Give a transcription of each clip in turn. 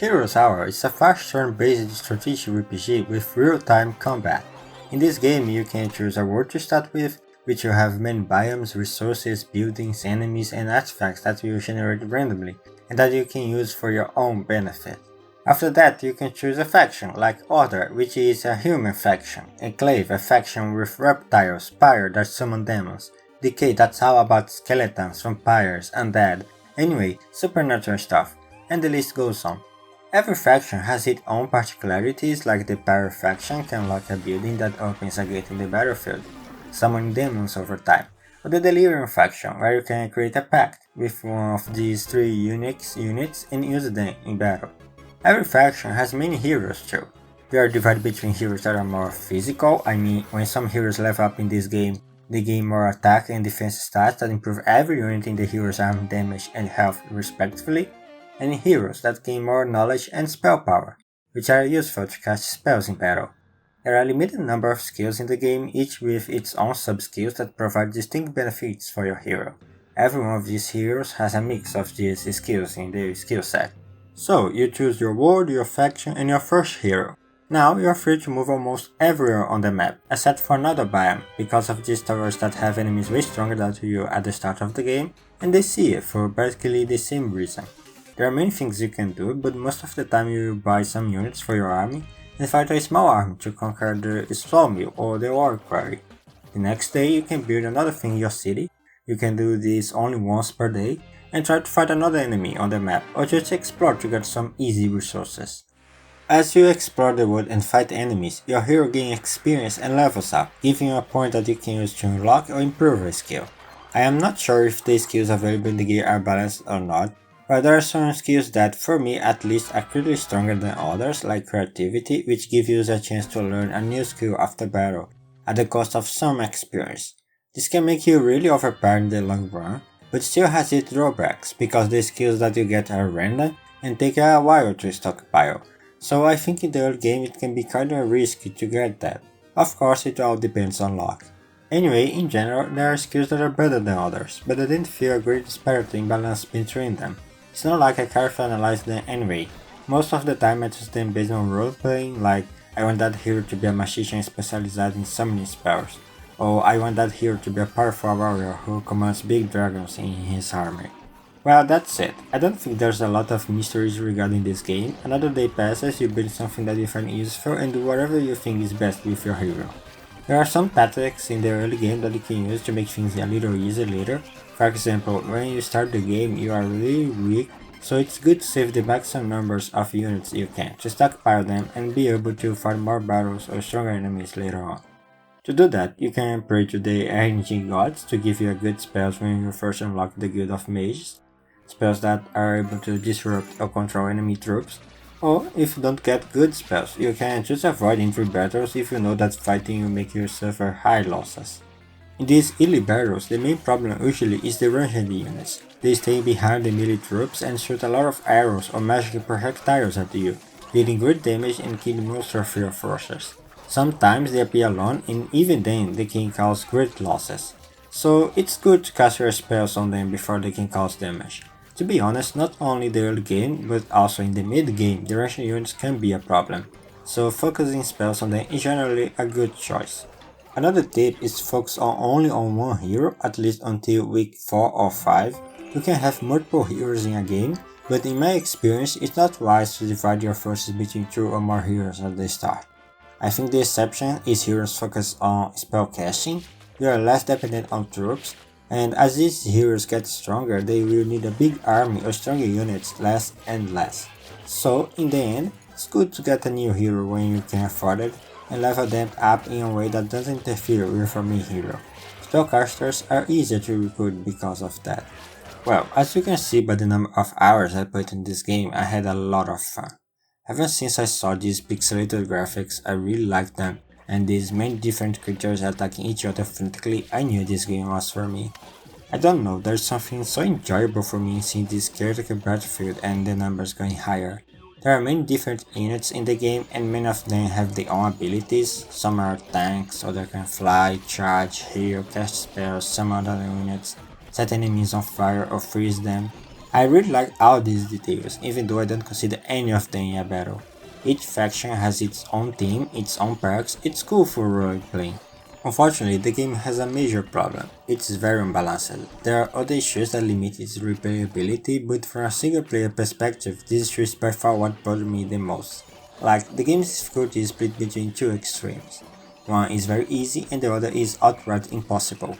Heroes Hour is a fast turn-based strategy RPG with real-time combat. In this game, you can choose a world to start with, which will have many biomes, resources, buildings, enemies, and artifacts that will generate randomly, and that you can use for your own benefit. After that, you can choose a faction, like Order, which is a human faction, Enclave, a faction with reptiles, Pyre that summon demons, Decay that's all about skeletons, vampires, undead, anyway, supernatural stuff, and the list goes on. Every faction has its own particularities, like the Pyre faction can lock a building that opens a gate in the battlefield, summoning demons over time, or the Delirium faction, where you can create a pact with one of these three unique units and use them in battle. Every faction has many heroes too. They are divided between heroes that are more physical, I mean when some heroes level up in this game, they gain more attack and defense stats that improve every unit in the hero's arm damage and health respectively, and heroes that gain more knowledge and spell power, which are useful to cast spells in battle. There are a limited number of skills in the game, each with its own sub-skills that provide distinct benefits for your hero. Every one of these heroes has a mix of these skills in their skill set. So, you choose your world, your faction, and your first hero. Now you are free to move almost everywhere on the map, except for another biome, because of these towers that have enemies way stronger than you at the start of the game, and they see it for basically the same reason. There are many things you can do, but most of the time you will buy some units for your army and fight a small army to conquer the sawmill or the ore quarry. The next day you can build another thing in your city, you can do this only once per day, and try to fight another enemy on the map or just explore to get some easy resources. As you explore the world and fight enemies, your hero gains experience and levels up, giving you a point that you can use to unlock or improve a skill. I am not sure if the skills available in the game are balanced or not, but there are some skills that, for me at least, are clearly stronger than others, like creativity, which gives you a chance to learn a new skill after battle, at the cost of some experience. This can make you really overpowered in the long run, but still has its drawbacks, because the skills that you get are random and take a while to stockpile, so I think in the early game it can be kinda risky to get that. Of course it all depends on luck. Anyway, in general, there are skills that are better than others, but I didn't feel a great disparity in balance between them. It's not like I carefully analyzed them anyway. Most of the time I choose them based on roleplaying, like I want that hero to be a magician specialized in summoning spells, or I want that hero to be a powerful warrior who commands big dragons in his army. Well, that's it. I don't think there's a lot of mysteries regarding this game. Another day passes, you build something that you find useful and do whatever you think is best with your hero. There are some tactics in the early game that you can use to make things a little easier later. For example, when you start the game you are really weak, so it's good to save the maximum numbers of units you can, to stockpile them and be able to fight more battles or stronger enemies later on. To do that, you can pray to the RNG gods to give you good spells when you first unlock the Guild of Mages, spells that are able to disrupt or control enemy troops, or if you don't get good spells, you can just avoid entry battles if you know that fighting will make you suffer high losses. In these early battles, the main problem usually is the ranged units. They stay behind the melee troops and shoot a lot of arrows or magic projectiles at you, dealing great damage and killing most of your forces. Sometimes they appear alone and even then they can cause great losses. So it's good to cast your spells on them before they can cause damage. To be honest, not only in the early game, but also in the mid game, the ranged units can be a problem, so focusing spells on them is generally a good choice. Another tip is to focus only on one hero, at least until week 4 or 5. You can have multiple heroes in a game, but in my experience it's not wise to divide your forces between 2 or more heroes at the start. I think the exception is heroes focused on spellcasting. They are less dependent on troops, and as these heroes get stronger they will need a big army or stronger units less and less. So in the end, it's good to get a new hero when you can afford it, and level them up in a way that doesn't interfere with your main hero. Spellcasters are easier to recruit because of that. Well, as you can see by the number of hours I put in this game, I had a lot of fun. Ever since I saw these pixelated graphics, I really liked them, and these many different creatures attacking each other frantically, I knew this game was for me. I don't know, there's something so enjoyable for me in seeing this chaotic battlefield and the numbers going higher. There are many different units in the game and many of them have their own abilities. Some are tanks, others can fly, charge, heal, cast spells, summon other units, set enemies on fire or freeze them. I really like all these details, even though I don't consider any of them a battle. Each faction has its own theme, its own perks, it's cool for roleplaying. Unfortunately, the game has a major problem. It's very unbalanced. There are other issues that limit its replayability, but from a single player perspective, this issue is by far what bothered me the most. Like, the game's difficulty is split between two extremes. One is very easy and the other is outright impossible.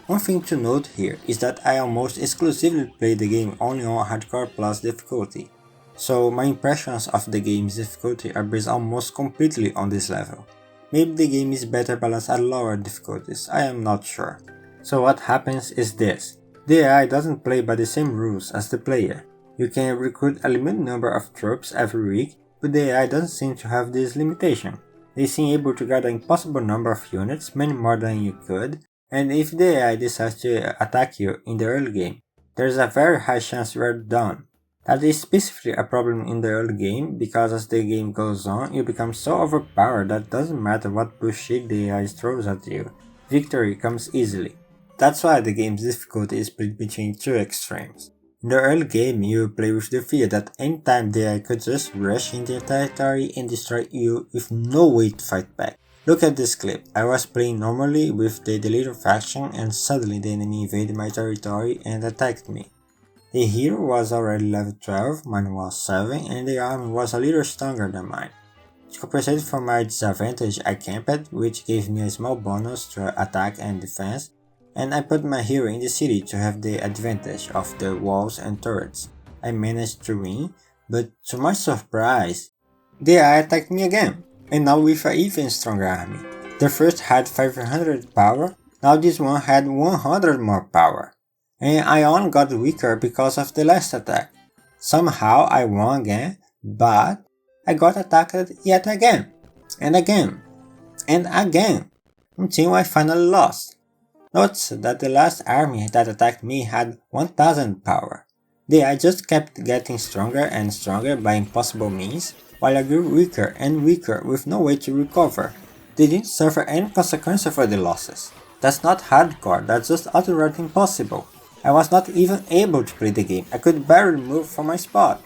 One thing to note here is that I almost exclusively play the game only on Hardcore Plus difficulty, so my impressions of the game's difficulty are based almost completely on this level. Maybe the game is better balanced at lower difficulties, I am not sure. So what happens is this: the AI doesn't play by the same rules as the player. You can recruit a limited number of troops every week, but the AI doesn't seem to have this limitation. They seem able to gather an impossible number of units, many more than you could, and if the AI decides to attack you in the early game, there's a very high chance you are done. That is specifically a problem in the early game, because as the game goes on, you become so overpowered that it doesn't matter what bullshit the AI throws at you, victory comes easily. That's why the game's difficulty is split between two extremes. In the early game, you play with the fear that anytime the AI could just rush into your territory and destroy you with no way to fight back. Look at this clip. I was playing normally with the Deleter faction and suddenly the enemy invaded my territory and attacked me. The hero was already level 12, mine was 7, and the army was a little stronger than mine. To compensate for my disadvantage, I camped, which gave me a small bonus to attack and defense, and I put my hero in the city to have the advantage of the walls and turrets. I managed to win, but to my surprise, the AI attacked me again, and now with an even stronger army. The first had 500 power, now this one had 100 more power. And I only got weaker because of the last attack. Somehow I won again, but I got attacked yet again, and again, and again, until I finally lost. Notice that the last army that attacked me had 1000 power. The AI just kept getting stronger and stronger by impossible means, while I grew weaker and weaker with no way to recover. They didn't suffer any consequences for the losses. That's not hardcore, that's just outright impossible. I was not even able to play the game, I could barely move from my spot.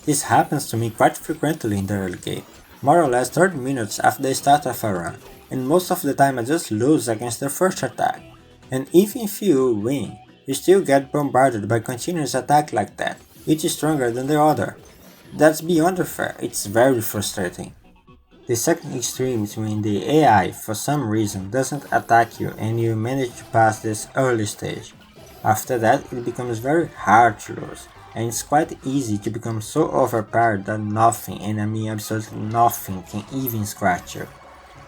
This happens to me quite frequently in the early game, more or less 30 minutes after the start of a run, and most of the time I just lose against the first attack. And even if you win, you still get bombarded by continuous attack like that, each stronger than the other. That's beyond fair, it's very frustrating. The second extreme is when the AI, for some reason, doesn't attack you and you manage to pass this early stage. After that, it becomes very hard to lose, and it's quite easy to become so overpowered that nothing, and I mean absolutely nothing, can even scratch you.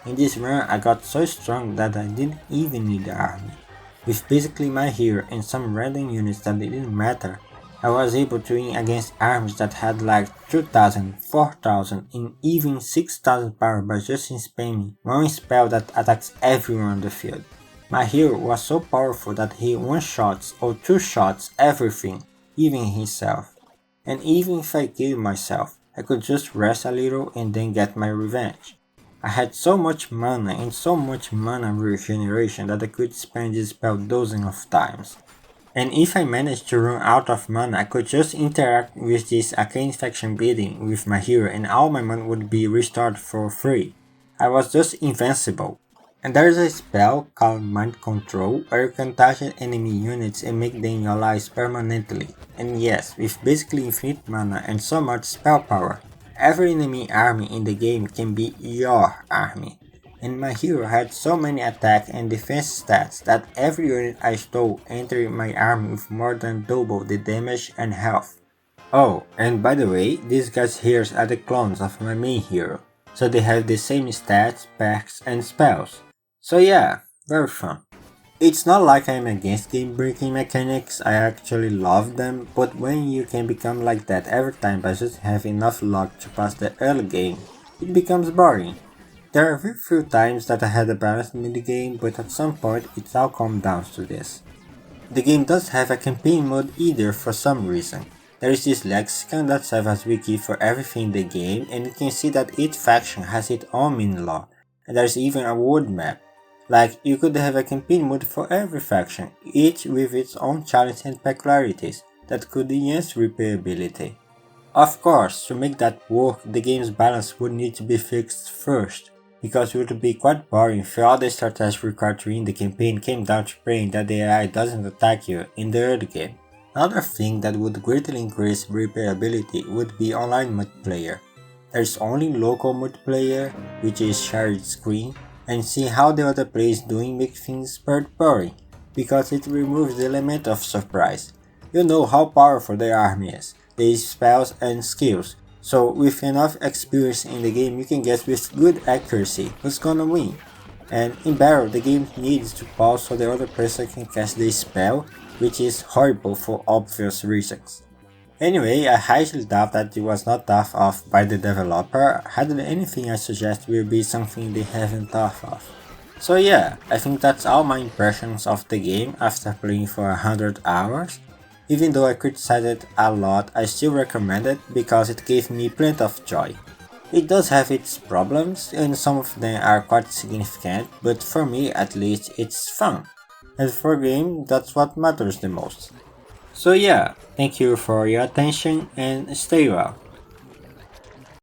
In this run, I got so strong that I didn't even need the army. With basically my hero and some random units that didn't matter, I was able to win against armies that had like 2000, 4000 and even 6000 power by just spamming one spell that attacks everyone on the field. My hero was so powerful that he one-shots or two-shots everything, even himself. And even if I killed myself, I could just rest a little and then get my revenge. I had so much mana and so much mana regeneration that I could spend this spell dozens of times. And if I managed to run out of mana, I could just interact with this arcane faction building with my hero and all my mana would be restored for free. I was just invincible. And there is a spell called Mind Control where you can target enemy units and make them your allies permanently. And yes, with basically infinite mana and so much spell power, every enemy army in the game can be your army. And my hero had so many attack and defense stats that every unit I stole entered my army with more than double the damage and health. Oh, and by the way, these guys here are the clones of my main hero, so they have the same stats, perks and spells. So yeah, very fun. It's not like I'm against game breaking mechanics, I actually love them, but when you can become like that every time by just having enough luck to pass the early game, it becomes boring. There are very few times that I had a balanced minigame, but at some point it all comes down to this. The game doesn't have a campaign mode either for some reason. There is this lexicon that serves as wiki for everything in the game, and you can see that each faction has its own mini lore, and there's even a world map. Like, you could have a campaign mode for every faction, each with its own challenge and peculiarities. that could enhance replayability. Of course, to make that work, the game's balance would need to be fixed first, because it would be quite boring if all the strategy required to win the campaign came down to praying that the AI doesn't attack you in the early game. Another thing that would greatly increase replayability would be online multiplayer. There's only local multiplayer, which is shared screen, and seeing how the other player is doing makes things quite boring, because it removes the element of surprise. You know how powerful the army is, the spells and skills, so with enough experience in the game you can guess with good accuracy who's gonna win. And in battle the game needs to pause so the other person can cast the spell, which is horrible for obvious reasons. Anyway, I highly doubt that it was not thought of by the developer. Hardly anything I suggest will be something they haven't thought of. So yeah, I think that's all my impressions of the game after playing for 100 hours. Even though I criticized it a lot, I still recommend it because it gave me plenty of joy. It does have its problems, and some of them are quite significant, but for me at least it's fun. And for a game, that's what matters the most. So yeah, thank you for your attention and stay well.